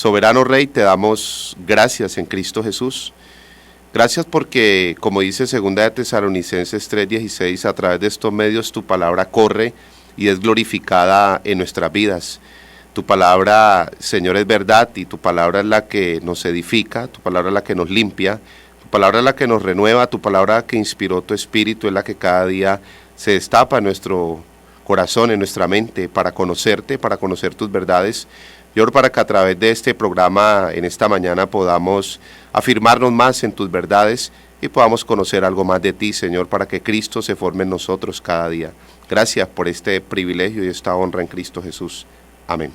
Soberano Rey, te damos gracias en Cristo Jesús. Gracias porque, como dice 2 de Tesalonicenses 3:16, a través de estos medios tu palabra corre y es glorificada en nuestras vidas. Tu palabra, Señor, es verdad y tu palabra es la que nos edifica, tu palabra es la que nos limpia, tu palabra es la que nos renueva, tu palabra que inspiró tu espíritu es la que cada día se destapa en nuestro corazón, en nuestra mente, para conocerte, para conocer tus verdades. Yo oro para que a través de este programa en esta mañana podamos afirmarnos más en tus verdades y podamos conocer algo más de ti, Señor, para que Cristo se forme en nosotros cada día. Gracias por este privilegio y esta honra en Cristo Jesús. Amén.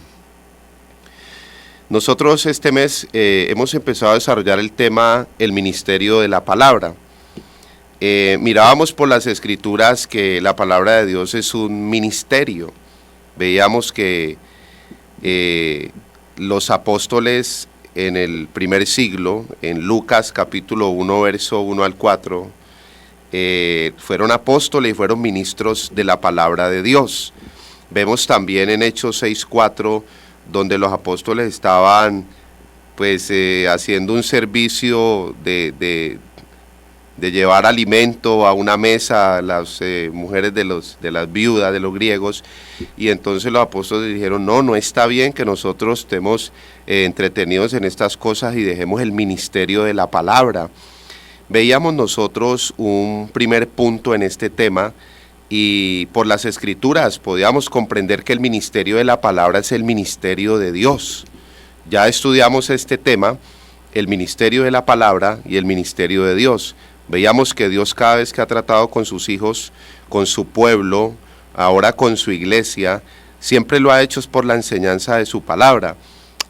Nosotros este mes hemos empezado a desarrollar el tema el ministerio de la palabra. Mirábamos por las escrituras que la palabra de Dios es un ministerio. Veíamos que los apóstoles en el primer siglo, en Lucas capítulo 1, verso 1 al 4, fueron apóstoles y fueron ministros de la palabra de Dios. Vemos también en Hechos 6:4, donde los apóstoles estaban haciendo un servicio de llevar alimento a una mesa a las mujeres de las viudas, de los griegos, y entonces los apóstoles dijeron, no está bien que nosotros estemos entretenidos en estas cosas y dejemos el ministerio de la palabra. Veíamos nosotros un primer punto en este tema, y por las escrituras podíamos comprender que el ministerio de la palabra es el ministerio de Dios. Ya estudiamos este tema, el ministerio de la palabra y el ministerio de Dios. Veíamos que Dios cada vez que ha tratado con sus hijos, con su pueblo, ahora con su iglesia, siempre lo ha hecho por la enseñanza de su palabra.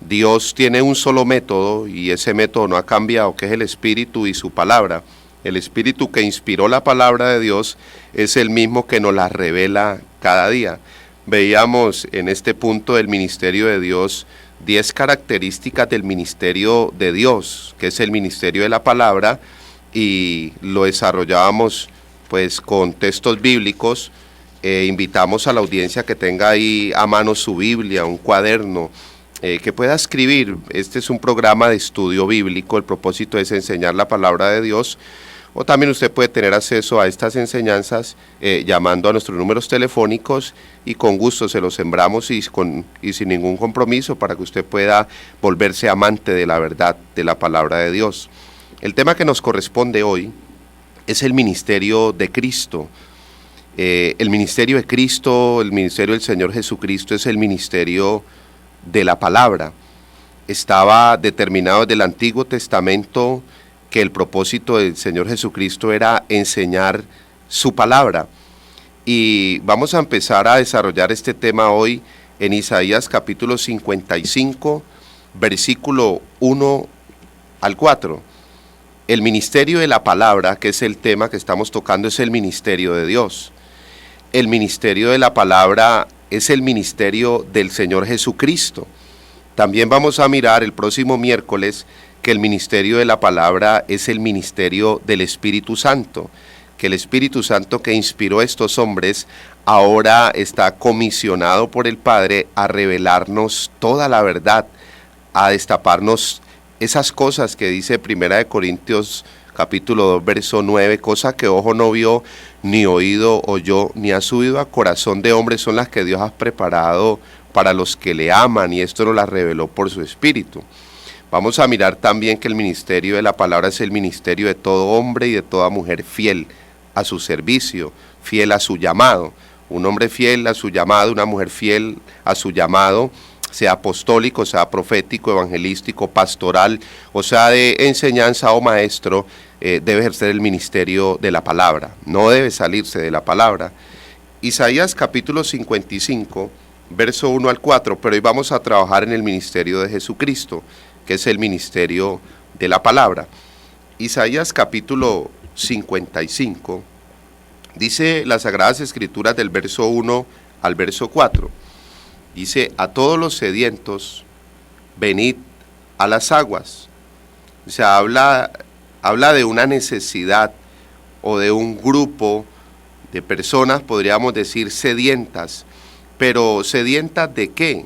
Dios tiene un solo método y ese método no ha cambiado, que es el Espíritu y su palabra. El Espíritu que inspiró la palabra de Dios es el mismo que nos la revela cada día. Veíamos en este punto del ministerio de Dios 10 características del ministerio de Dios, que es el ministerio de la palabra, y lo desarrollábamos con textos bíblicos. Invitamos a la audiencia que tenga ahí a mano su Biblia, un cuaderno, que pueda escribir. Este es un programa de estudio bíblico, el propósito es enseñar la palabra de Dios, o también usted puede tener acceso a estas enseñanzas llamando a nuestros números telefónicos y con gusto se los sembramos y sin ningún compromiso para que usted pueda volverse amante de la verdad de la palabra de Dios. El tema que nos corresponde hoy es el ministerio de Cristo. El ministerio de Cristo, el ministerio del Señor Jesucristo es el ministerio de la palabra. Estaba determinado desde el Antiguo Testamento que el propósito del Señor Jesucristo era enseñar su palabra. Y vamos a empezar a desarrollar este tema hoy en Isaías capítulo 55, versículo 1 al 4. El ministerio de la palabra, que es el tema que estamos tocando, es el ministerio de Dios. El ministerio de la palabra es el ministerio del Señor Jesucristo. También vamos a mirar el próximo miércoles que el ministerio de la palabra es el ministerio del Espíritu Santo, que el Espíritu Santo que inspiró a estos hombres ahora está comisionado por el Padre a revelarnos toda la verdad, a destaparnos esas cosas que dice 1 Corintios capítulo 2, verso 9, cosa que ojo no vio, ni oído oyó, ni ha subido a corazón de hombre, son las que Dios ha preparado para los que le aman, y esto nos las reveló por su Espíritu. Vamos a mirar también que el ministerio de la palabra es el ministerio de todo hombre y de toda mujer fiel a su servicio, fiel a su llamado. Un hombre fiel a su llamado, una mujer fiel a su llamado, sea apostólico, sea profético, evangelístico, pastoral, o sea de enseñanza o maestro, debe ejercer el ministerio de la palabra, no debe salirse de la palabra. Isaías capítulo 55, verso 1 al 4, pero hoy vamos a trabajar en el ministerio de Jesucristo, que es el ministerio de la palabra. Isaías capítulo 55, dice las Sagradas Escrituras del verso 1 al verso 4, dice, a todos los sedientos, venid a las aguas. O sea, habla de una necesidad o de un grupo de personas, podríamos decir sedientas, pero ¿sedientas de qué?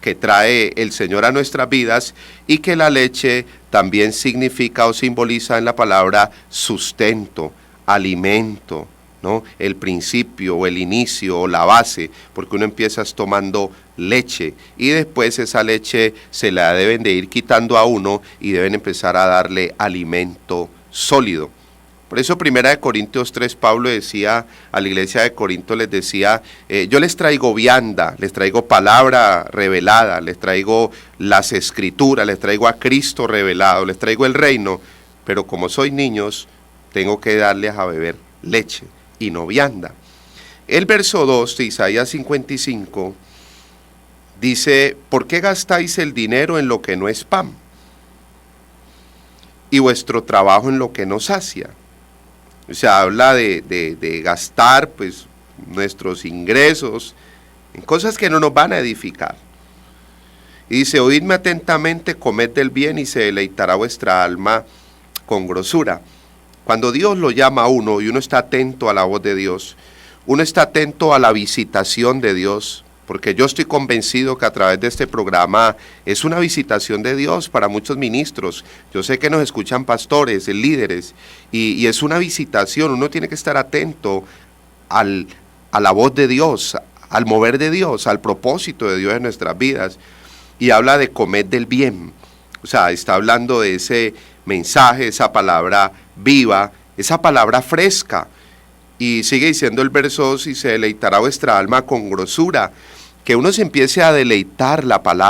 que trae el Señor a nuestras vidas, y que la leche también significa o simboliza en la palabra sustento, alimento, ¿no? El principio o el inicio o la base, porque uno empieza tomando leche y después esa leche se la deben de ir quitando a uno y deben empezar a darle alimento sólido. Por eso 1 Corintios 3, Pablo decía a la iglesia de Corinto, les decía, yo les traigo vianda, les traigo palabra revelada, les traigo las escrituras, les traigo a Cristo revelado, les traigo el reino, pero como soy niños, tengo que darles a beber leche y no vianda. El verso 2 de Isaías 55 dice, ¿por qué gastáis el dinero en lo que no es pan? Y vuestro trabajo en lo que no sacia. O sea, habla de gastar pues nuestros ingresos en cosas que no nos van a edificar. Y dice, oídme atentamente, comed del bien y se deleitará vuestra alma con grosura. Cuando Dios lo llama a uno y uno está atento a la voz de Dios, uno está atento a la visitación de Dios, porque yo estoy convencido que a través de este programa es una visitación de Dios para muchos ministros. Yo sé que nos escuchan pastores, líderes, y es una visitación. Uno tiene que estar atento a la voz de Dios, al mover de Dios, al propósito de Dios en nuestras vidas. Y habla de comer del bien. O sea, está hablando de ese mensaje, esa palabra viva, esa palabra fresca. Y sigue diciendo el verso 2, y se deleitará vuestra alma con grosura. Que uno se empiece a deleitar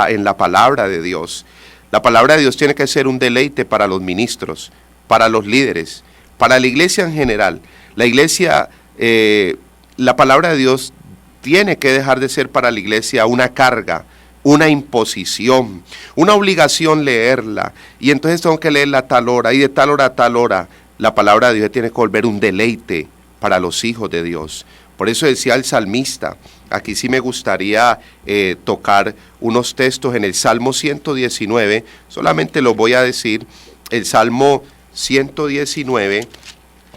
en la palabra de Dios. La palabra de Dios tiene que ser un deleite para los ministros, para los líderes, para la iglesia en general. La iglesia, la palabra de Dios tiene que dejar de ser para la iglesia una carga, una imposición, una obligación leerla. Y entonces tengo que leerla a tal hora, y de tal hora a tal hora. La palabra de Dios tiene que volver un deleite para los hijos de Dios. Por eso decía el salmista, aquí sí me gustaría tocar unos textos en el Salmo 119, solamente los voy a decir, el Salmo 119,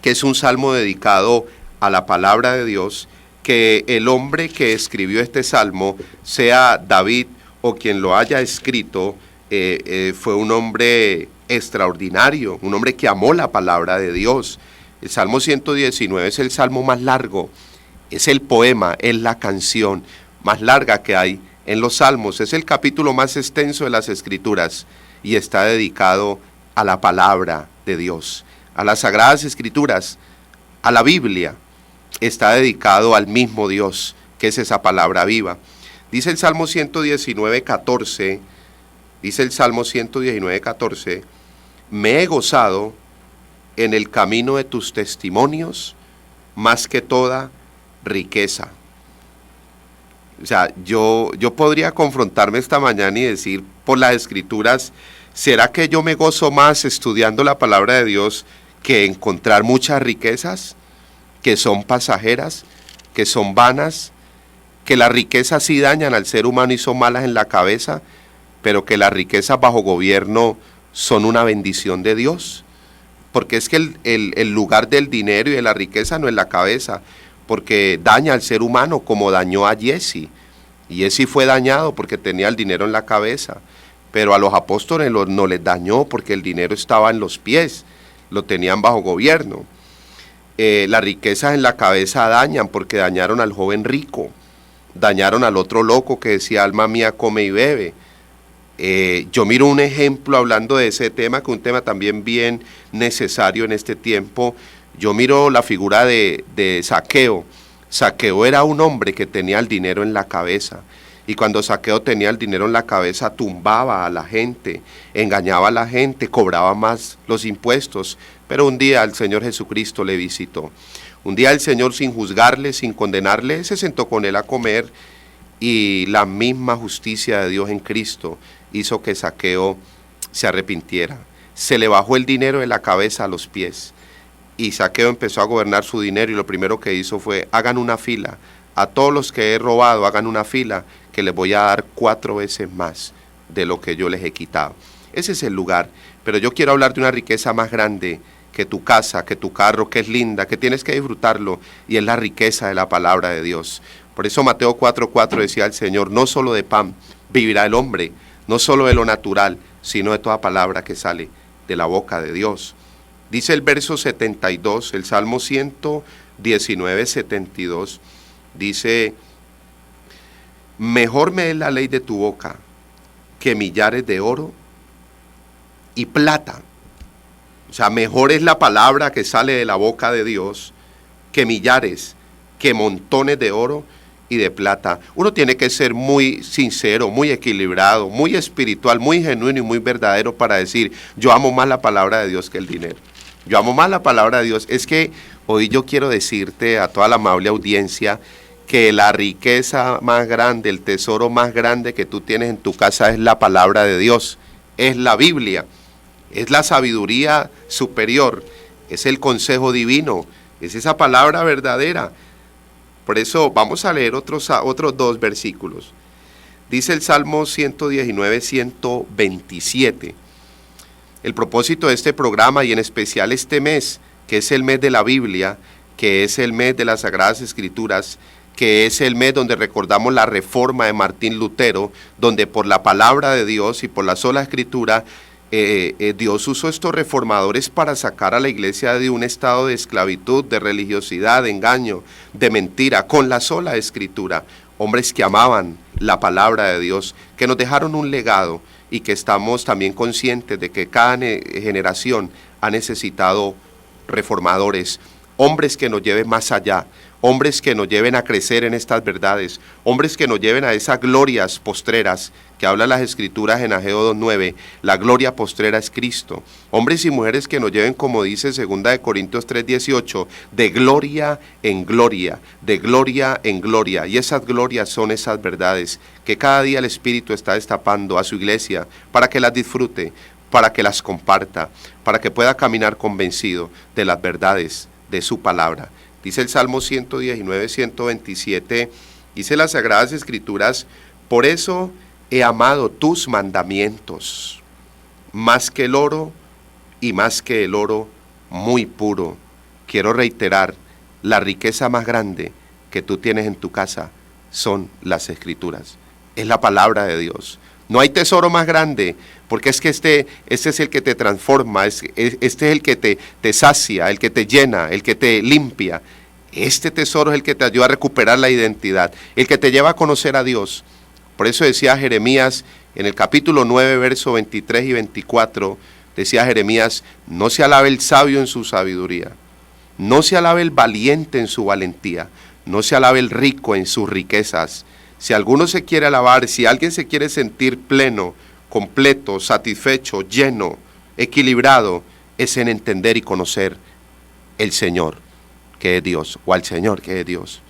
que es un salmo dedicado a la palabra de Dios, que el hombre que escribió este salmo, sea David o quien lo haya escrito, fue un hombre extraordinario, un hombre que amó la palabra de Dios. El Salmo 119 es el salmo más largo, es el poema, es la canción más larga que hay en los salmos, es el capítulo más extenso de las escrituras y está dedicado a la palabra de Dios, a las sagradas escrituras, a la Biblia. Está dedicado al mismo Dios, que es esa palabra viva. Dice el Salmo 119, 14, dice el Salmo 119, 14, me he gozado en el camino de tus testimonios más que toda riqueza. O sea, yo podría confrontarme esta mañana y decir por las escrituras, ¿será que yo me gozo más estudiando la palabra de Dios que encontrar muchas riquezas que son pasajeras, que son vanas, que las riquezas sí dañan al ser humano y son malas en la cabeza, pero que las riquezas bajo gobierno son una bendición de Dios? Porque es que el lugar del dinero y de la riqueza no es la cabeza, porque daña al ser humano como dañó a Jesse. Y Jesse fue dañado porque tenía el dinero en la cabeza, pero a los apóstoles no les dañó porque el dinero estaba en los pies, lo tenían bajo gobierno. Las riquezas en la cabeza dañan porque dañaron al joven rico, dañaron al otro loco que decía, alma mía, come y bebe. Yo miro un ejemplo hablando de ese tema, que es un tema también bien necesario en este tiempo. Yo miro la figura de Zaqueo. Zaqueo era un hombre que tenía el dinero en la cabeza, y cuando Zaqueo tenía el dinero en la cabeza tumbaba a la gente, engañaba a la gente, cobraba más los impuestos. Pero un día el Señor Jesucristo le visitó. Un día el Señor, sin juzgarle, sin condenarle, se sentó con él a comer, y la misma justicia de Dios en Cristo hizo que Zaqueo se arrepintiera. Se le bajó el dinero de la cabeza a los pies, y Zaqueo empezó a gobernar su dinero, y lo primero que hizo fue, hagan una fila, a todos los que he robado, hagan una fila, que les voy a dar 4 veces más de lo que yo les he quitado. Ese es el lugar, pero yo quiero hablar de una riqueza más grande que tu casa, que tu carro, que es linda, que tienes que disfrutarlo, y es la riqueza de la palabra de Dios. Por eso Mateo 4:4 decía el Señor, no solo de pan vivirá el hombre, no solo de lo natural, sino de toda palabra que sale de la boca de Dios. Dice el verso 72, el Salmo 119, 72, dice: mejor me es la ley de tu boca que millares de oro y plata. O sea, mejor es la palabra que sale de la boca de Dios que millares, que montones de oro y de plata. Uno tiene que ser muy sincero, muy equilibrado, muy espiritual, muy genuino y muy verdadero para decir: yo amo más la palabra de Dios que el dinero. Yo amo más la palabra de Dios. Es que hoy yo quiero decirte a toda la amable audiencia que la riqueza más grande, el tesoro más grande que tú tienes en tu casa es la palabra de Dios, es la Biblia, es la sabiduría superior, es el consejo divino, es esa palabra verdadera. Por eso vamos a leer otros dos versículos. Dice el Salmo 119, 127. El propósito de este programa, y en especial este mes, que es el mes de la Biblia, que es el mes de las Sagradas Escrituras, que es el mes donde recordamos la reforma de Martín Lutero, donde por la palabra de Dios y por la sola Escritura, Dios usó estos reformadores para sacar a la iglesia de un estado de esclavitud, de religiosidad, de engaño, de mentira, con la sola Escritura. Hombres que amaban la palabra de Dios, que nos dejaron un legado y que estamos también conscientes de que cada generación ha necesitado reformadores, hombres que nos lleven más allá, hombres que nos lleven a crecer en estas verdades, hombres que nos lleven a esas glorias postreras que hablan las Escrituras en Ageo 2:9, la gloria postrera es Cristo. Hombres y mujeres que nos lleven, como dice 2 Corintios 3:18, de gloria en gloria, de gloria en gloria. Y esas glorias son esas verdades que cada día el Espíritu está destapando a su iglesia para que las disfrute, para que las comparta, para que pueda caminar convencido de las verdades de su palabra. Dice el Salmo 119, 127, dice las Sagradas Escrituras: por eso he amado tus mandamientos, más que el oro y más que el oro muy puro. Quiero reiterar, la riqueza más grande que tú tienes en tu casa son las Escrituras, es la palabra de Dios. No hay tesoro más grande, porque es que este es el que te transforma, este es el que te sacia, el que te llena, el que te limpia. Este tesoro es el que te ayuda a recuperar la identidad, el que te lleva a conocer a Dios. Por eso decía Jeremías en el capítulo 9, verso 23 y 24, decía Jeremías: no se alabe el sabio en su sabiduría, no se alabe el valiente en su valentía, no se alabe el rico en sus riquezas. Si alguno se quiere alabar, si alguien se quiere sentir pleno, completo, satisfecho, lleno, equilibrado, es en entender y conocer el Señor, que es Dios, o al Señor, que es Dios.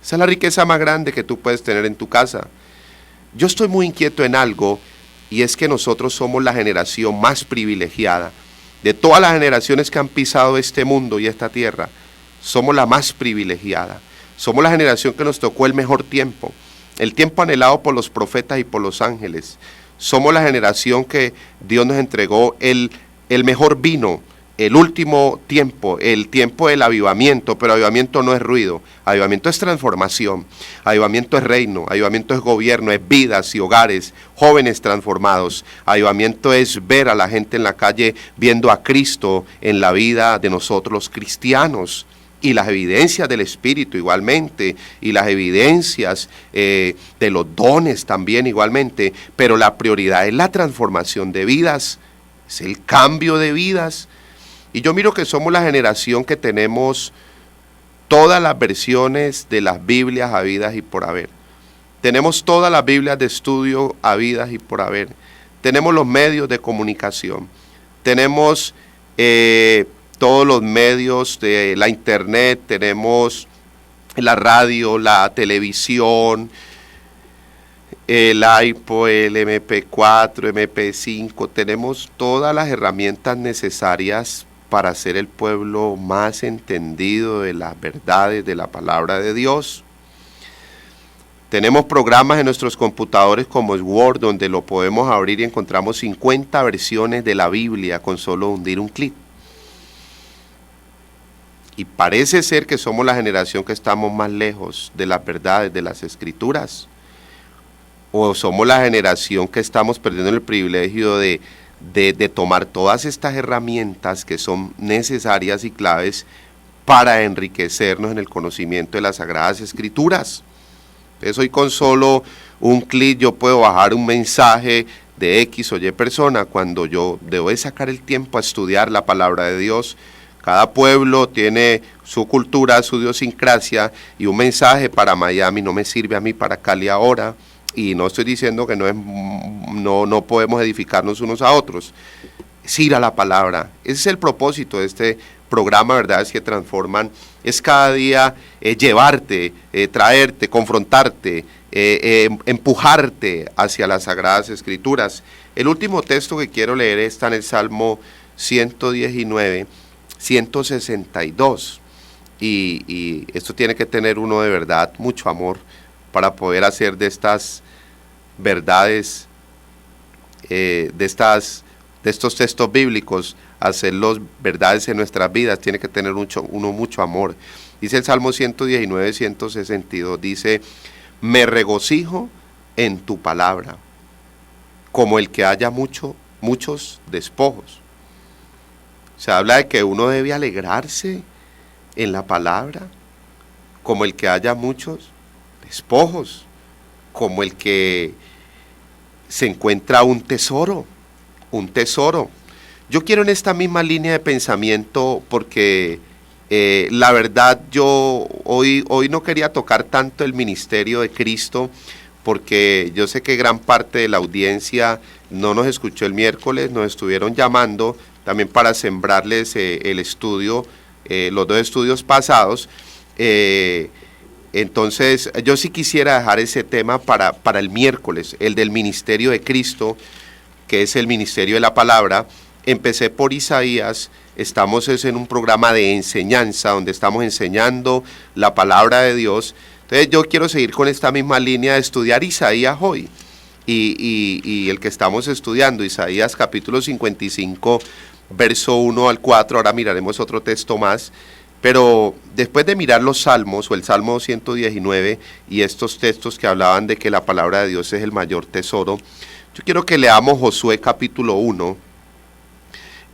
Esa es la riqueza más grande que tú puedes tener en tu casa. Yo estoy muy inquieto en algo, y es que nosotros somos la generación más privilegiada. De todas las generaciones que han pisado este mundo y esta tierra, somos la más privilegiada. Somos la generación que nos tocó el mejor tiempo, el tiempo anhelado por los profetas y por los ángeles. Somos la generación que Dios nos entregó el mejor vino, el último tiempo, el tiempo del avivamiento. Pero avivamiento no es ruido, avivamiento es transformación, avivamiento es reino, avivamiento es gobierno, es vidas y hogares, jóvenes transformados. Avivamiento es ver a la gente en la calle viendo a Cristo en la vida de nosotros los cristianos. Y las evidencias del Espíritu igualmente, y las evidencias de los dones también igualmente, pero la prioridad es la transformación de vidas, es el cambio de vidas. Y yo miro que somos la generación que tenemos todas las versiones de las Biblias habidas y por haber. Tenemos todas las Biblias de estudio habidas y por haber. Tenemos los medios de comunicación, tenemos todos los medios de la internet, tenemos la radio, la televisión, el iPod, el MP4, MP5, tenemos todas las herramientas necesarias para ser el pueblo más entendido de las verdades de la palabra de Dios. Tenemos programas en nuestros computadores como el Word, donde lo podemos abrir y encontramos 50 versiones de la Biblia con solo hundir un clic. Y parece ser que somos la generación que estamos más lejos de las verdades de las Escrituras. o somos la generación que estamos perdiendo el privilegio de tomar todas estas herramientas que son necesarias y claves para enriquecernos en el conocimiento de las Sagradas Escrituras. Entonces hoy con solo un clic yo puedo bajar un mensaje de X o Y persona cuando yo debo de sacar el tiempo a estudiar la palabra de Dios. Cada pueblo tiene su cultura, su idiosincrasia, y un mensaje para Miami no me sirve a mí para Cali ahora. Y no estoy diciendo que no podemos edificarnos unos a otros. Es ir a la palabra. Ese es el propósito de este programa, Verdades que Transforman. Es cada día llevarte, traerte, confrontarte, empujarte hacia las Sagradas Escrituras. El último texto que quiero leer está en el Salmo 119, 162. Y esto tiene que tener uno de verdad mucho amor para poder hacer de estas verdades, de estos textos bíblicos, hacerlos verdades en nuestras vidas. Tiene que tener uno mucho amor. Dice el Salmo 119, 162, dice: me regocijo en tu palabra, como el que haya muchos despojos. Se habla de que uno debe alegrarse en la palabra, como el que haya muchos despojos, como el que se encuentra un tesoro. Yo quiero en esta misma línea de pensamiento, porque la verdad yo hoy no quería tocar tanto el ministerio de Cristo, porque yo sé que gran parte de la audiencia no nos escuchó el miércoles, nos estuvieron llamando también para sembrarles el estudio, los 2 estudios pasados. Entonces yo sí quisiera dejar ese tema para el miércoles, el del ministerio de Cristo, que es el ministerio de la palabra. Empecé por Isaías. Estamos en un programa de enseñanza donde estamos enseñando la palabra de Dios. Entonces yo quiero seguir con esta misma línea de estudiar Isaías hoy. Y el que estamos estudiando, Isaías capítulo 55, verso 1 al 4, ahora miraremos otro texto más. Pero después de mirar los salmos, o el Salmo 119, y estos textos que hablaban de que la palabra de Dios es el mayor tesoro, yo quiero que leamos Josué capítulo 1,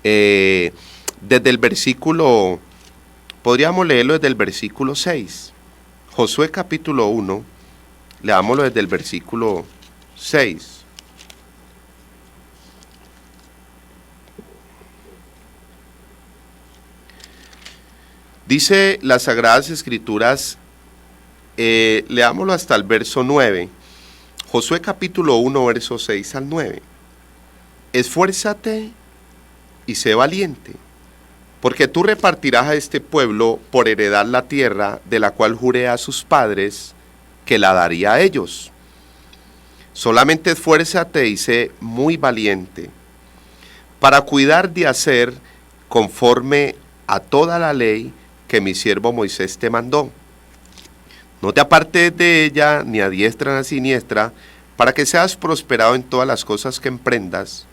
desde el versículo, podríamos leerlo desde el versículo 6. Josué capítulo 1, leámoslo desde el versículo 6. Dice las Sagradas Escrituras, leámoslo hasta el verso 9. Josué capítulo 1, verso 6 al 9. Esfuérzate y sé valiente, porque tú repartirás a este pueblo por heredad la tierra de la cual juré a sus padres que la daría a ellos. Solamente esfuérzate y sé muy valiente, para cuidar de hacer conforme a toda la ley que mi siervo Moisés te mandó. No te apartes de ella ni a diestra ni a siniestra, para que seas prosperado en todas las cosas que emprendas.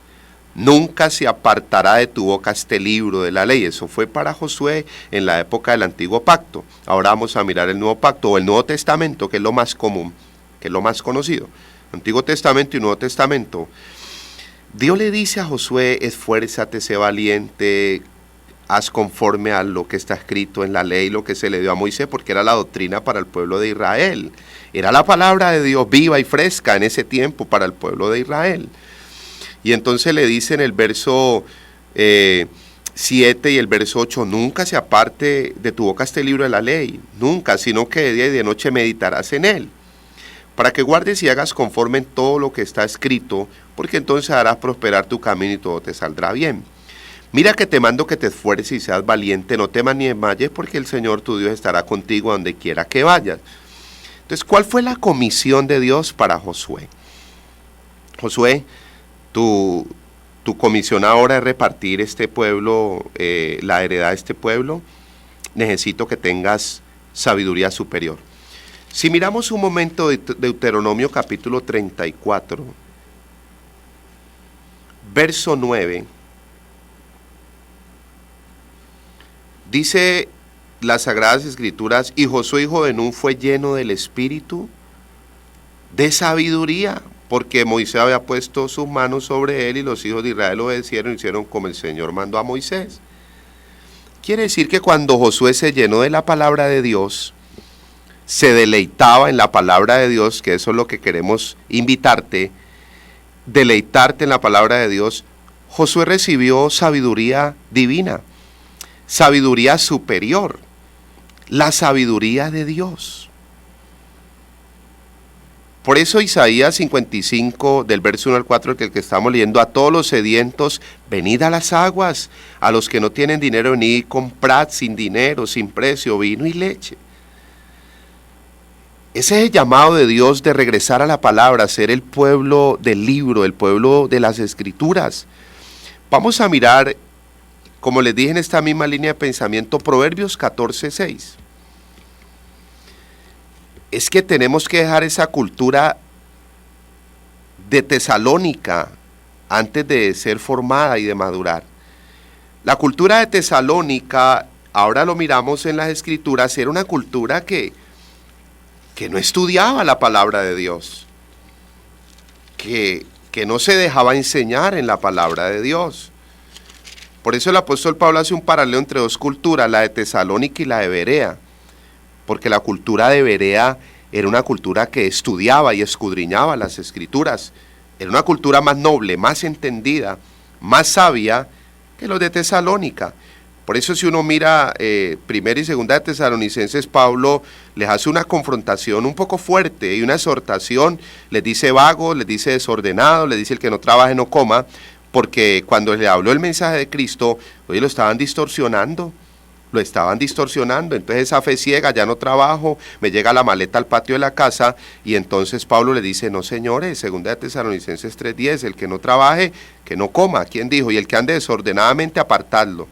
Nunca se apartará de tu boca este libro de la ley. Eso fue para Josué en la época del Antiguo Pacto. Ahora vamos a mirar el Nuevo Pacto, o el Nuevo Testamento, que es lo más común, que es lo más conocido. Antiguo Testamento y Nuevo Testamento. Dios le dice a Josué: esfuérzate, sé valiente, haz conforme a lo que está escrito en la ley, lo que se le dio a Moisés, porque era la doctrina para el pueblo de Israel. Era la palabra de Dios viva y fresca en ese tiempo para el pueblo de Israel. Y entonces le dice en el verso 7 y el verso 8, nunca se aparte de tu boca este libro de la ley, nunca, sino que de día y de noche meditarás en él, para que guardes y hagas conforme en todo lo que está escrito, porque entonces harás prosperar tu camino y todo te saldrá bien. Mira que te mando que te esfuerces y seas valiente, no temas ni desmayes, porque el Señor tu Dios estará contigo a donde quiera que vayas. Entonces, ¿cuál fue la comisión de Dios para Josué? Josué, tu comisión ahora es repartir este pueblo, la heredad de este pueblo. Necesito que tengas sabiduría superior. Si miramos un momento de Deuteronomio capítulo 34, verso 9, dice las Sagradas Escrituras: y Josué hijo de Nun fue lleno del Espíritu de sabiduría porque Moisés había puesto sus manos sobre él y los hijos de Israel obedecieron y hicieron como el Señor mandó a Moisés. Quiere decir que cuando Josué se llenó de la palabra de Dios, se deleitaba en la palabra de Dios, que eso es lo que queremos invitarte, deleitarte en la palabra de Dios. Josué recibió sabiduría divina, sabiduría superior, la sabiduría de Dios. Por eso Isaías 55, del verso 1 al 4, que el que estamos leyendo, a todos los sedientos, venid a las aguas, a los que no tienen dinero, venid, comprad sin dinero, sin precio, vino y leche. Ese es el llamado de Dios de regresar a la palabra, ser el pueblo del libro, el pueblo de las escrituras. Vamos a mirar, como les dije en esta misma línea de pensamiento, Proverbios 14:6. Es que tenemos que dejar esa cultura de Tesalónica antes de ser formada y de madurar. La cultura de Tesalónica, ahora lo miramos en las escrituras, era una cultura que no estudiaba la palabra de Dios, que no se dejaba enseñar en la palabra de Dios. Por eso el apóstol Pablo hace un paralelo entre dos culturas, la de Tesalónica y la de Berea, porque la cultura de Berea era una cultura que estudiaba y escudriñaba las escrituras, era una cultura más noble, más entendida, más sabia que los de Tesalónica. Por eso si uno mira primera y segunda de Tesalonicenses, Pablo les hace una confrontación un poco fuerte y una exhortación, les dice vagos, les dice desordenados, les dice el que no trabaje no coma, porque cuando le habló el mensaje de Cristo, oye, lo estaban distorsionando, entonces esa fe ciega, ya no trabajo, me llega la maleta al patio de la casa, y entonces Pablo le dice, no señores, segunda de Tesalonicenses 3:10, el que no trabaje, que no coma, ¿quién dijo? Y el que ande desordenadamente, apartadlo,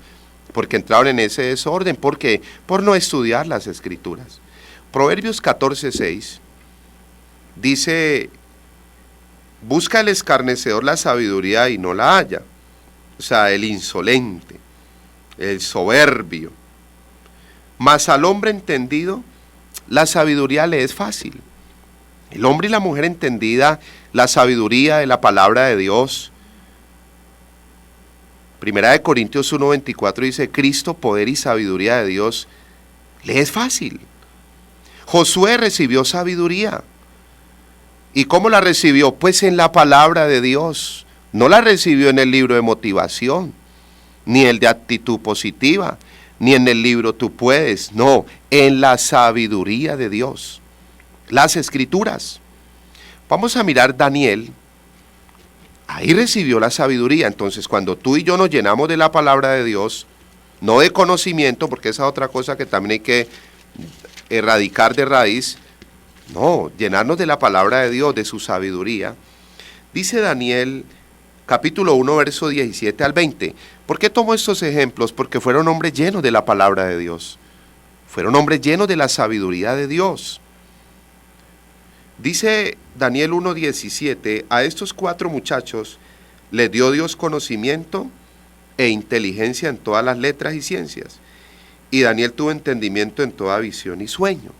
porque entraron en ese desorden, ¿por qué? Por no estudiar las escrituras. Proverbios 14:6 dice, busca el escarnecedor la sabiduría y no la halla, o sea, el insolente, el soberbio. Mas al hombre entendido, la sabiduría le es fácil. El hombre y la mujer entendida, la sabiduría de la palabra de Dios. Primera de Corintios 1:24 dice, Cristo, poder y sabiduría de Dios, le es fácil. Josué recibió sabiduría. ¿Y cómo la recibió? Pues en la palabra de Dios. No la recibió en el libro de motivación, ni el de actitud positiva, ni en el libro Tú Puedes, no, en la sabiduría de Dios, las escrituras. Vamos a mirar Daniel, ahí recibió la sabiduría. Entonces cuando tú y yo nos llenamos de la palabra de Dios, no de conocimiento, porque esa es otra cosa que también hay que erradicar de raíz, no, llenarnos de la palabra de Dios, de su sabiduría. Dice Daniel capítulo 1, verso 17 al 20. ¿Por qué tomo estos ejemplos? Porque fueron hombres llenos de la palabra de Dios. Fueron hombres llenos de la sabiduría de Dios. Dice Daniel 1, 17, a estos 4 muchachos les dio Dios conocimiento e inteligencia en todas las letras y ciencias. Y Daniel tuvo entendimiento en toda visión y sueño.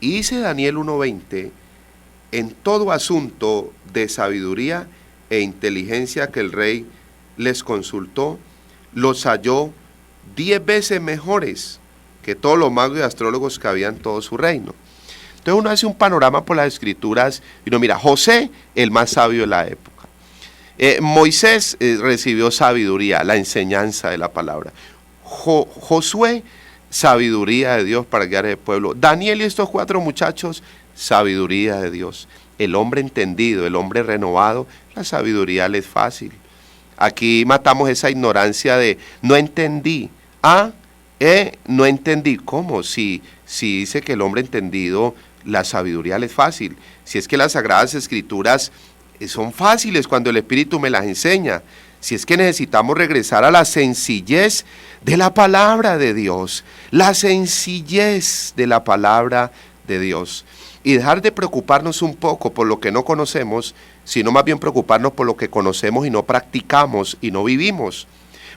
Y dice Daniel 1:20, en todo asunto de sabiduría e inteligencia que el rey les consultó, los halló 10 veces mejores que todos los magos y astrólogos que había en todo su reino. Entonces uno hace un panorama por las escrituras y uno mira, José, el más sabio de la época. Moisés recibió sabiduría, la enseñanza de la palabra. Josué, sabiduría de Dios para guiar al pueblo. Daniel y estos 4 muchachos, sabiduría de Dios. El hombre entendido, el hombre renovado, la sabiduría le es fácil. Aquí matamos esa ignorancia de no entendí. No entendí. ¿Cómo? Si dice que el hombre entendido, la sabiduría le es fácil. Si es que las Sagradas Escrituras son fáciles cuando el Espíritu me las enseña. Si es que necesitamos regresar a la sencillez de la palabra de Dios, la sencillez de la palabra de Dios, y dejar de preocuparnos un poco por lo que no conocemos, sino más bien preocuparnos por lo que conocemos y no practicamos y no vivimos.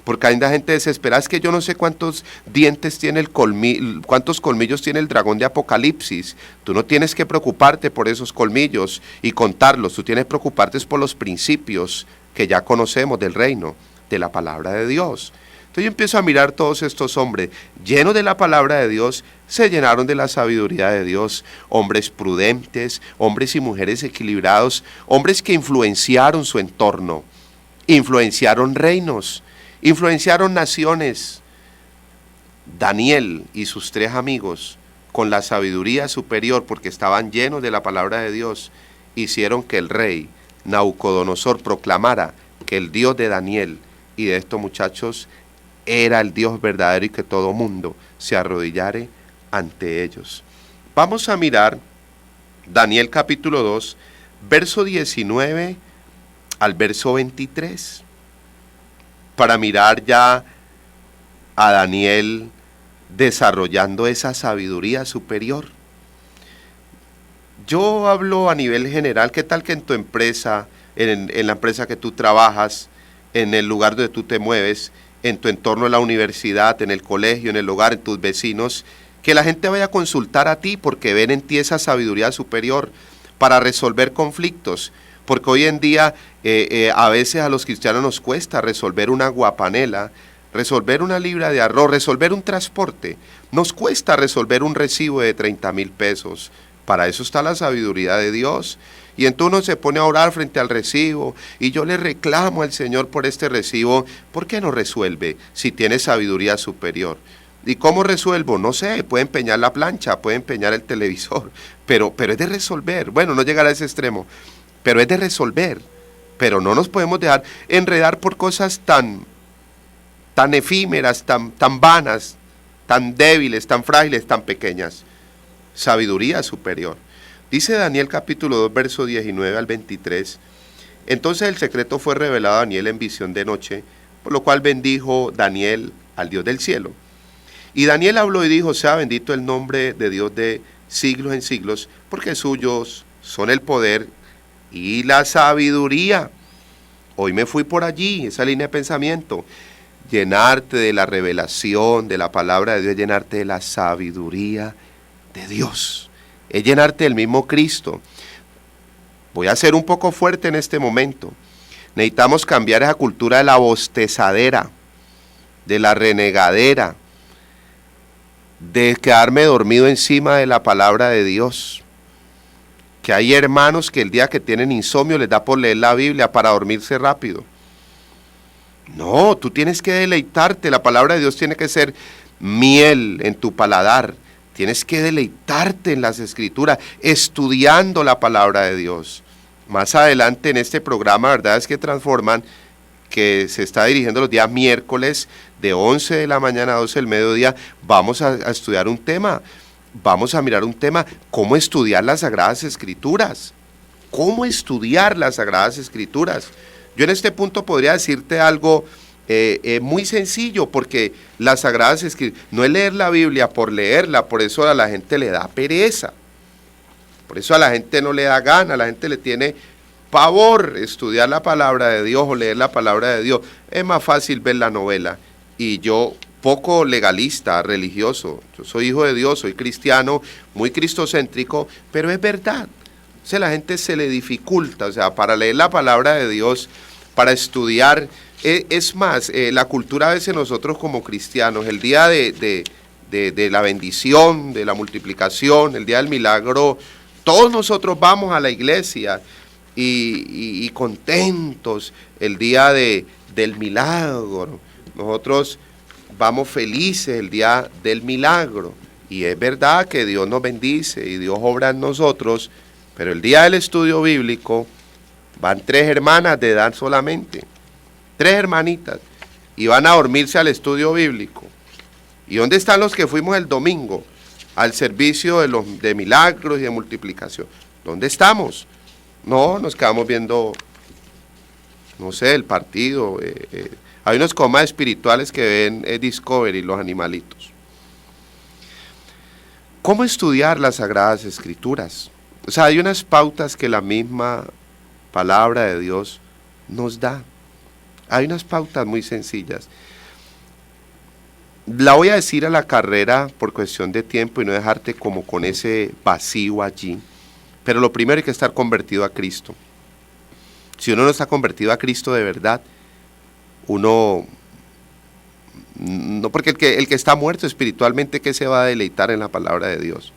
porque hay gente desesperada. Es que yo no sé cuántos dientes tiene cuántos colmillos tiene el dragón de Apocalipsis. Tú no tienes que preocuparte por esos colmillos y contarlos, tú tienes que preocuparte por los principios que ya conocemos del reino, de la palabra de Dios. Entonces yo empiezo a mirar todos estos hombres llenos de la palabra de Dios, se llenaron de la sabiduría de Dios, hombres prudentes, hombres y mujeres equilibrados, hombres que influenciaron su entorno, influenciaron reinos, influenciaron naciones. Daniel y sus 3 amigos, con la sabiduría superior, porque estaban llenos de la palabra de Dios, hicieron que el rey Nabucodonosor proclamara que el Dios de Daniel y de estos muchachos era el Dios verdadero y que todo mundo se arrodillare ante ellos. Vamos a mirar Daniel capítulo 2, verso 19 al verso 23, para mirar ya a Daniel desarrollando esa sabiduría superior. Yo hablo a nivel general. ¿Qué tal que en tu empresa, en la empresa que tú trabajas, en el lugar donde tú te mueves, en tu entorno, en la universidad, en el colegio, en el hogar, en tus vecinos, que la gente vaya a consultar a ti porque ven en ti esa sabiduría superior para resolver conflictos? Porque hoy en día a veces a los cristianos nos cuesta resolver una aguapanela, resolver una libra de arroz, resolver un transporte. Nos cuesta resolver un recibo de 30,000 pesos. Para eso está la sabiduría de Dios. Y entonces uno se pone a orar frente al recibo y yo le reclamo al Señor por este recibo. ¿Por qué no resuelve si tiene sabiduría superior? ¿Y cómo resuelvo? No sé, puede empeñar la plancha, puede empeñar el televisor, pero es de resolver. Bueno, no llegar a ese extremo, pero es de resolver. Pero no nos podemos dejar enredar por cosas tan efímeras, tan vanas, tan débiles, tan frágiles, tan pequeñas. Sabiduría superior. Dice Daniel capítulo 2, verso 19 al 23. Entonces el secreto fue revelado a Daniel en visión de noche, por lo cual bendijo Daniel al Dios del cielo. Y Daniel habló y dijo: sea bendito el nombre de Dios de siglos en siglos, porque suyos son el poder y la sabiduría. Hoy me fui por allí, esa línea de pensamiento. Llenarte de la revelación, de la palabra de Dios, llenarte de la sabiduría de Dios. Es llenarte del mismo Cristo. Voy a ser un poco fuerte en este momento. Necesitamos cambiar esa cultura de la bostezadera, de la renegadera, de quedarme dormido encima de la palabra de Dios. Que hay hermanos que el día que tienen insomnio les da por leer la Biblia para dormirse rápido. No, tú tienes que deleitarte. La palabra de Dios tiene que ser miel en tu paladar. Tienes que deleitarte en las Escrituras, estudiando la palabra de Dios. Más adelante en este programa, Verdades que Transforman, que se está dirigiendo los días miércoles de 11 de la mañana a 12 del mediodía, vamos a estudiar un tema. Vamos a mirar un tema: cómo estudiar las Sagradas Escrituras. ¿Cómo estudiar las Sagradas Escrituras? Yo en este punto podría decirte algo muy sencillo, porque las Sagradas Escrituras no es leer la Biblia por leerla. Por eso a la gente le da pereza, por eso a la gente no le da gana, a la gente le tiene pavor estudiar la palabra de Dios o leer la palabra de Dios. Es más fácil ver la novela. Y yo, poco legalista, religioso, yo soy hijo de Dios, soy cristiano, muy cristocéntrico, pero es verdad. O sea, a la gente se le dificulta, o sea, para leer la palabra de Dios, para estudiar. Es más, la cultura a veces nosotros como cristianos, el día de la bendición, de la multiplicación, el día del milagro, todos nosotros vamos a la iglesia y contentos el día del milagro. Nosotros vamos felices el día del milagro. Y es verdad que Dios nos bendice y Dios obra en nosotros, pero el día del estudio bíblico van 3 hermanas de edad solamente. 3 hermanitas, y van a dormirse al estudio bíblico. ¿Y dónde están los que fuimos el domingo al servicio de milagros y de multiplicación? ¿Dónde estamos? No, nos quedamos viendo, no sé, el partido. Hay unos comas espirituales que ven Discovery, los animalitos. ¿Cómo estudiar las Sagradas Escrituras? O sea, hay unas pautas que la misma palabra de Dios nos da. Hay unas pautas muy sencillas. La voy a decir a la carrera por cuestión de tiempo y no dejarte como con ese vacío allí. Pero lo primero hay que estar convertido a Cristo. Si uno no está convertido a Cristo de verdad, uno, no, porque el que está muerto espiritualmente, ¿qué se va a deleitar en la palabra de Dios?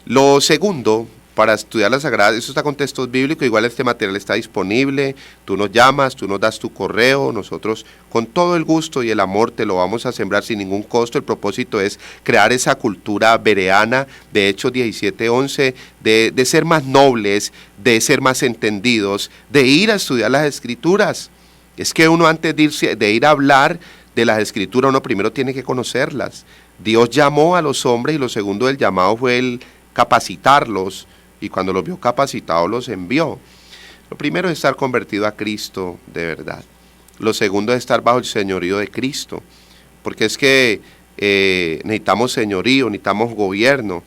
Lo segundo, para estudiar las Sagradas, eso está con textos bíblicos, igual este material está disponible, tú nos llamas, tú nos das tu correo, nosotros con todo el gusto y el amor te lo vamos a sembrar sin ningún costo. El propósito es crear esa cultura bereana de Hechos 17:11, de ser más nobles, de ser más entendidos, de ir a estudiar las Escrituras. Es que uno antes de ir a hablar de las Escrituras, uno primero tiene que conocerlas. Dios llamó a los hombres y lo segundo del llamado fue el capacitarlos, y cuando los vio capacitados los envió. Lo primero es estar convertido a Cristo de verdad. Lo segundo es estar bajo el señorío de Cristo, porque es que necesitamos señorío, necesitamos gobierno,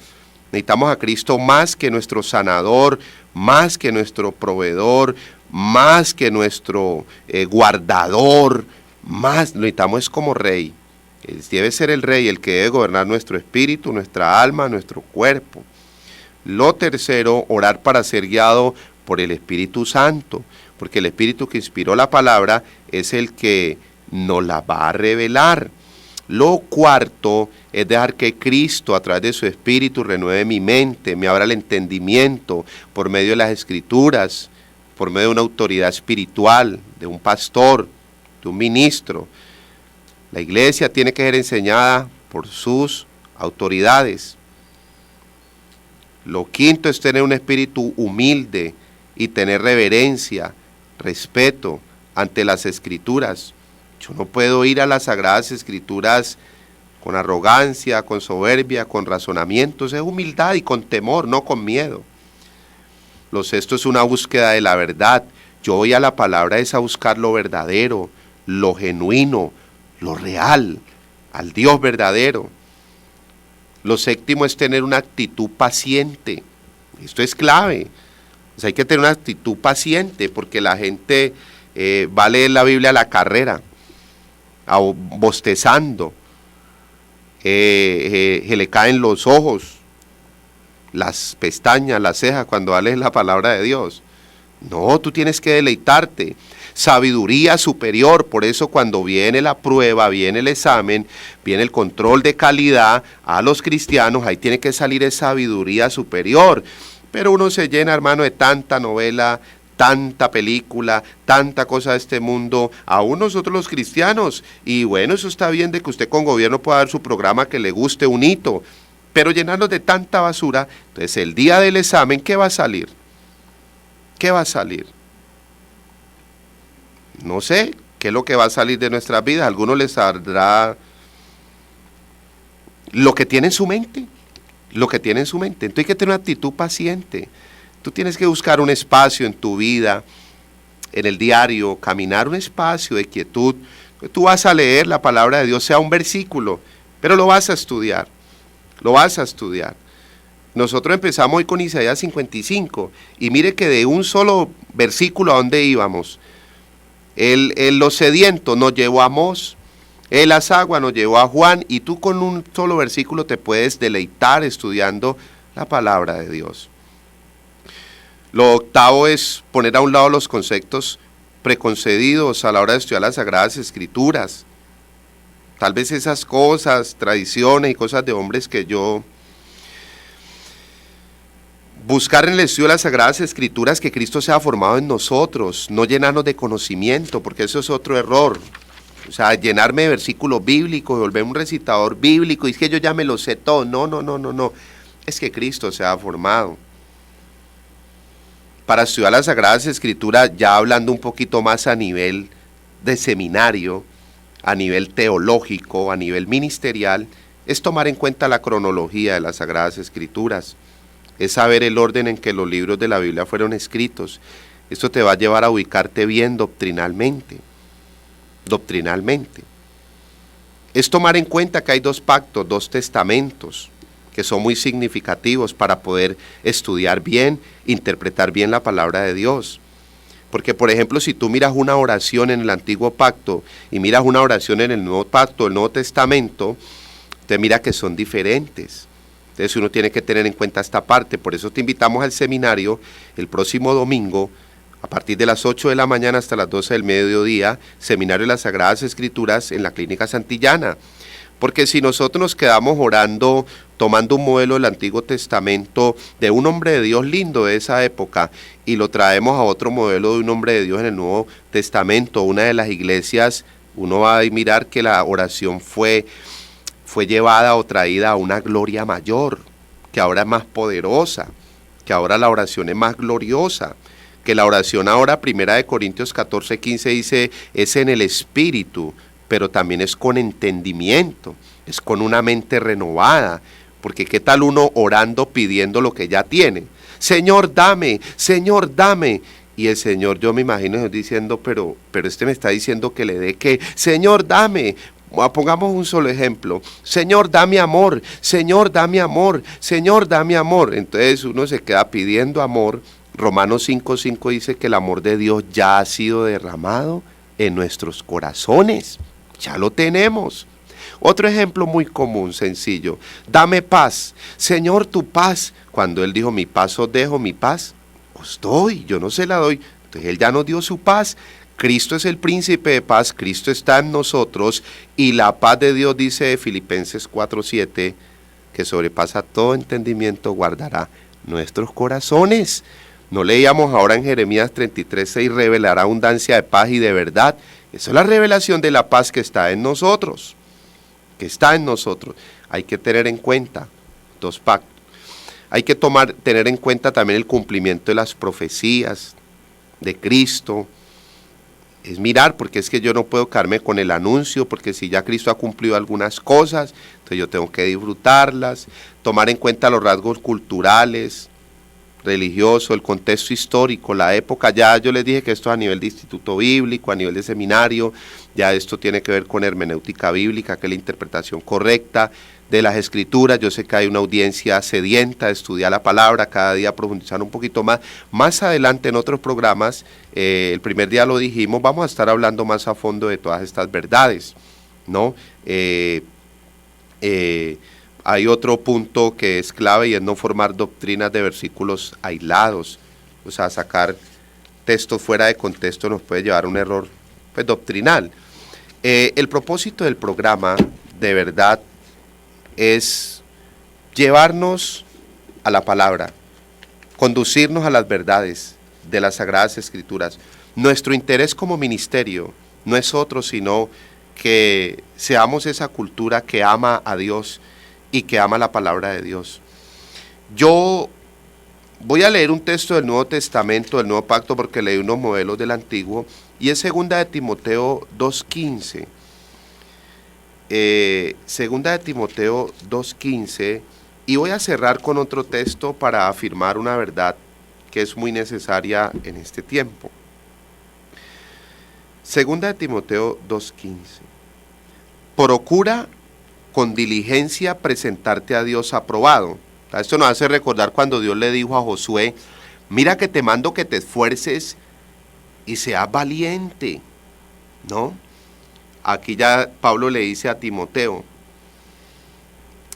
necesitamos a Cristo más que nuestro sanador, más que nuestro proveedor, más que nuestro guardador, más lo necesitamos es como rey. Debe ser el rey el que debe gobernar nuestro espíritu, nuestra alma, nuestro cuerpo. Lo tercero, orar para ser guiado por el Espíritu Santo, porque el Espíritu que inspiró la palabra es el que nos la va a revelar. Lo cuarto es dejar que Cristo a través de su Espíritu renueve mi mente, me abra el entendimiento por medio de las Escrituras, por medio de una autoridad espiritual, de un pastor, de un ministro. La iglesia tiene que ser enseñada por sus autoridades. Lo quinto es tener un espíritu humilde y tener reverencia, respeto ante las Escrituras. Yo no puedo ir a las Sagradas Escrituras con arrogancia, con soberbia, con razonamientos. Es humildad y con temor, no con miedo. Lo sexto es una búsqueda de la verdad. Yo voy a la palabra es a buscar lo verdadero, lo genuino, lo real, al Dios verdadero. Lo séptimo es tener una actitud paciente. Esto es clave. O sea, hay que tener una actitud paciente porque la gente va a leer la Biblia a la carrera, bostezando, se le caen los ojos, las pestañas, las cejas cuando va a leer la palabra de Dios. No, tú tienes que deleitarte. Sabiduría superior, por eso cuando viene la prueba, viene el examen, viene el control de calidad a los cristianos, ahí tiene que salir esa sabiduría superior. Pero uno se llena, hermano, de tanta novela, tanta película, tanta cosa de este mundo, aún nosotros los cristianos, y bueno, eso está bien de que usted con gobierno pueda dar su programa que le guste, un hito, pero llenarnos de tanta basura, entonces el día del examen, ¿qué va a salir? ¿Qué va a salir? No sé, ¿qué es lo que va a salir de nuestras vidas? A algunos les saldrá lo que tiene en su mente, lo que tiene en su mente. Entonces hay que tener una actitud paciente. Tú tienes que buscar un espacio en tu vida, en el diario, caminar un espacio de quietud. Tú vas a leer la palabra de Dios, sea un versículo, pero lo vas a estudiar, lo vas a estudiar. Nosotros empezamos hoy con Isaías 55 y mire que de un solo versículo a dónde íbamos. Los sedientos nos llevó a Amós, las aguas nos llevó a Juan, y tú con un solo versículo te puedes deleitar estudiando la palabra de Dios. Lo octavo es poner a un lado los conceptos preconcebidos a la hora de estudiar las Sagradas Escrituras. Tal vez esas cosas, tradiciones y cosas de hombres que yo... Buscar en el estudio de las Sagradas Escrituras que Cristo sea formado en nosotros, no llenarnos de conocimiento, porque eso es otro error. O sea, llenarme de versículos bíblicos, y volverme un recitador bíblico, y es que yo ya me lo sé todo. No. Es que Cristo sea formado. Para estudiar las Sagradas Escrituras, ya hablando un poquito más a nivel de seminario, a nivel teológico, a nivel ministerial, es tomar en cuenta la cronología de las Sagradas Escrituras. Es saber el orden en que los libros de la Biblia fueron escritos. Esto te va a llevar a ubicarte bien doctrinalmente. Es tomar en cuenta que hay dos pactos, dos testamentos, que son muy significativos para poder estudiar bien, interpretar bien la palabra de Dios. Porque, por ejemplo, si tú miras una oración en el Antiguo Pacto y miras una oración en el Nuevo Pacto, el Nuevo Testamento, te mira que son diferentes. Entonces uno tiene que tener en cuenta esta parte. Por eso te invitamos al seminario el próximo domingo, a partir de las 8 de la mañana hasta las 12 del mediodía, Seminario de las Sagradas Escrituras en la Clínica Santillana. Porque si nosotros nos quedamos orando, tomando un modelo del Antiguo Testamento de un hombre de Dios lindo de esa época y lo traemos a otro modelo de un hombre de Dios en el Nuevo Testamento, una de las iglesias, uno va a mirar que la oración fue llevada o traída a una gloria mayor, que ahora es más poderosa, que ahora la oración es más gloriosa, que la oración ahora, 1 Corintios 14:15 dice, es en el Espíritu, pero también es con entendimiento, es con una mente renovada, porque qué tal uno orando pidiendo lo que ya tiene, Señor dame, y el Señor, yo me imagino diciendo, pero este me está diciendo que le dé que, Señor dame. Pongamos un solo ejemplo, Señor dame amor, Señor dame amor, Señor dame amor. Entonces uno se queda pidiendo amor. Romanos 5:5 dice que el amor de Dios ya ha sido derramado en nuestros corazones, ya lo tenemos. Otro ejemplo muy común, sencillo, dame paz, Señor tu paz. Cuando Él dijo mi paz os dejo, mi paz os doy, yo no se la doy. Entonces Él ya nos dio su paz. Cristo es el príncipe de paz, Cristo está en nosotros y la paz de Dios, dice Filipenses 4:7, que sobrepasa todo entendimiento, guardará nuestros corazones. No leíamos ahora en Jeremías 33:6, revelará abundancia de paz y de verdad. Esa es la revelación de la paz que está en nosotros, Hay que tener en cuenta dos pactos. Hay que tener en cuenta también el cumplimiento de las profecías de Cristo. Es mirar, porque es que yo no puedo quedarme con el anuncio, porque si ya Cristo ha cumplido algunas cosas, entonces yo tengo que disfrutarlas, tomar en cuenta los rasgos culturales, religiosos, el contexto histórico, la época. Ya yo les dije que esto a nivel de instituto bíblico, a nivel de seminario, ya esto tiene que ver con hermenéutica bíblica, que es la interpretación correcta de las escrituras. Yo sé que hay una audiencia sedienta de estudiar la palabra, cada día profundizar un poquito más. Más adelante en otros programas, el primer día lo dijimos, vamos a estar hablando más a fondo de todas estas verdades, ¿no? Hay otro punto que es clave y es no formar doctrinas de versículos aislados, o sea, sacar textos fuera de contexto nos puede llevar a un error pues, doctrinal. El propósito del programa, de verdad, es llevarnos a la palabra, conducirnos a las verdades de las Sagradas Escrituras. Nuestro interés como ministerio no es otro sino que seamos esa cultura que ama a Dios y que ama la palabra de Dios. Yo voy a leer un texto del Nuevo Testamento, del Nuevo Pacto, porque leí unos modelos del Antiguo, y es 2 de Timoteo 2:15. 2 de Timoteo 2:15, y voy a cerrar con otro texto para afirmar una verdad que es muy necesaria en este tiempo. 2 de Timoteo 2:15. Procura con diligencia presentarte a Dios aprobado. Esto nos hace recordar cuando Dios le dijo a Josué, mira que te mando que te esfuerces y seas valiente, ¿no? Aquí ya Pablo le dice a Timoteo,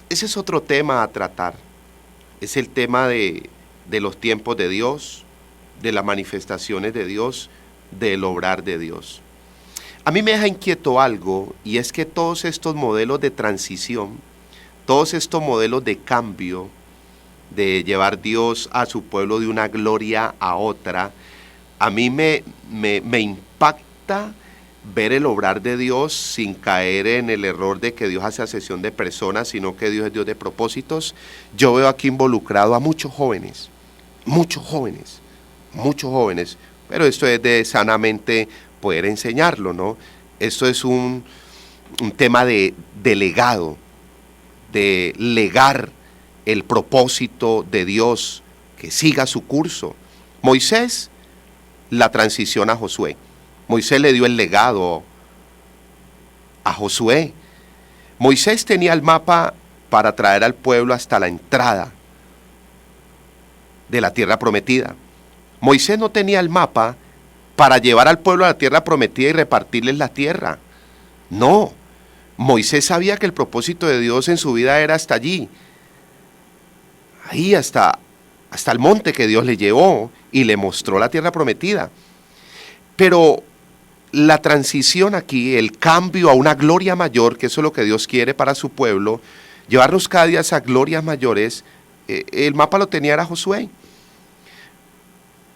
ese es otro tema a tratar, es el tema de los tiempos de Dios, de las manifestaciones de Dios, del obrar de Dios. A mí me deja inquieto algo, y es que todos estos modelos de transición, todos estos modelos de cambio, de llevar Dios a su pueblo de una gloria a otra, a mí me impacta ver el obrar de Dios sin caer en el error de que Dios hace acepción de personas, sino que Dios es Dios de propósitos. Yo veo aquí involucrado a muchos jóvenes, pero esto es de sanamente poder enseñarlo, ¿no? Esto es un tema de legado, de legar el propósito de Dios, que siga su curso. Moisés, la transición a Josué. Moisés le dio el legado a Josué. Moisés tenía el mapa para traer al pueblo hasta la entrada de la tierra prometida. Moisés no tenía el mapa para llevar al pueblo a la tierra prometida y repartirles la tierra. No, Moisés sabía que el propósito de Dios en su vida era hasta allí, ahí hasta el monte que Dios le llevó y le mostró la tierra prometida. Pero la transición aquí, el cambio a una gloria mayor, que eso es lo que Dios quiere para su pueblo, llevarnos cada día a glorias mayores, el mapa lo tenía era Josué.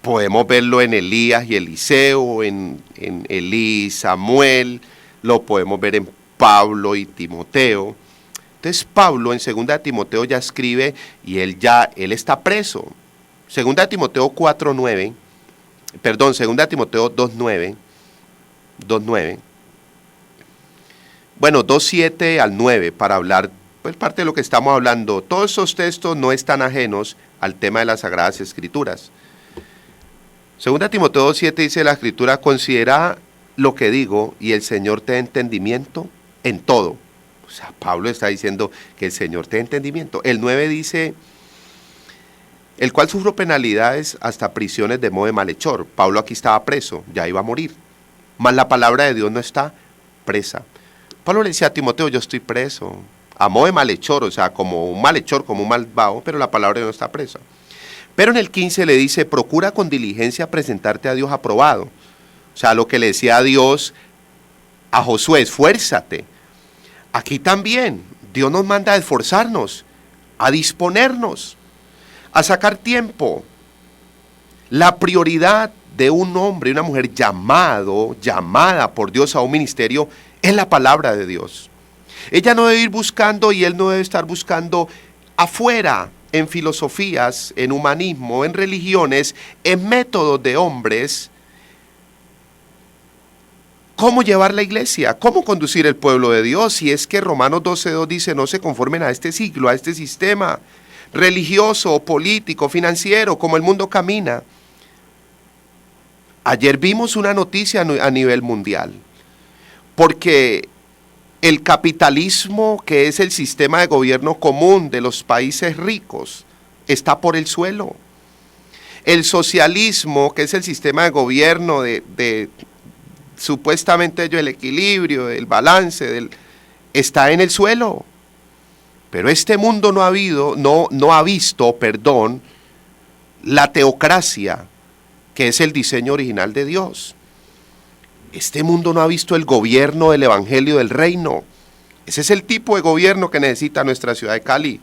Podemos verlo en Elías y Eliseo, en Elí, Samuel, lo podemos ver en Pablo y Timoteo. Entonces Pablo en 2 Timoteo ya escribe y él está preso. 2 Timoteo 4:9, perdón, 2 Timoteo 2:9, bueno, 2:7 al 9, para hablar, pues parte de lo que estamos hablando. Todos esos textos no están ajenos al tema de las Sagradas Escrituras. 2 Timoteo 2:7 dice la Escritura: considera lo que digo y el Señor te dé entendimiento en todo. O sea, Pablo está diciendo que el Señor te dé entendimiento. El 9 dice: el cual sufrió penalidades hasta prisiones de modo de malhechor. Pablo aquí estaba preso, ya iba a morir. Mas la palabra de Dios no está presa. Pablo le decía a Timoteo: yo estoy preso, a modo de malhechor, o sea, como un malhechor, como un malvado, pero la palabra de Dios no está presa. Pero en el 15 le dice: procura con diligencia presentarte a Dios aprobado. O sea, lo que le decía a Dios a Josué: esfuérzate. Aquí también Dios nos manda a esforzarnos, a disponernos, a sacar tiempo. La prioridad de un hombre y una mujer llamada por Dios a un ministerio es la palabra de Dios. Ella no debe ir buscando y él no debe estar buscando afuera, en filosofías, en humanismo, en religiones, en métodos de hombres. ¿Cómo llevar la iglesia? ¿Cómo conducir el pueblo de Dios? Si es que Romanos 12:2 dice: no se conformen a este siglo, a este sistema religioso, político, financiero, como el mundo camina. Ayer vimos una noticia a nivel mundial, porque el capitalismo, que es el sistema de gobierno común de los países ricos, está por el suelo. El socialismo, que es el sistema de gobierno de supuestamente el equilibrio, el balance, está en el suelo. Pero este mundo no ha visto la teocracia, que es el diseño original de Dios. Este mundo no ha visto el gobierno del evangelio del reino. Ese es el tipo de gobierno que necesita nuestra ciudad de Cali.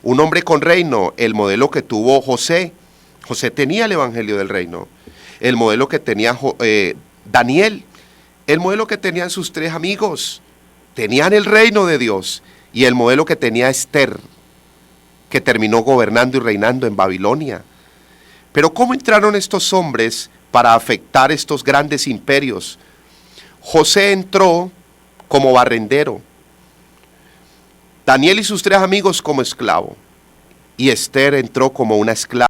Un hombre con reino, el modelo que tuvo José. José tenía el evangelio del reino. El modelo que tenía Daniel. El modelo que tenían sus 3 amigos. Tenían el reino de Dios. Y el modelo que tenía Esther, que terminó gobernando y reinando en Babilonia. Pero ¿cómo entraron estos hombres para afectar estos grandes imperios? José entró como barrendero, Daniel y sus 3 amigos como esclavo, y Esther entró como una esclava.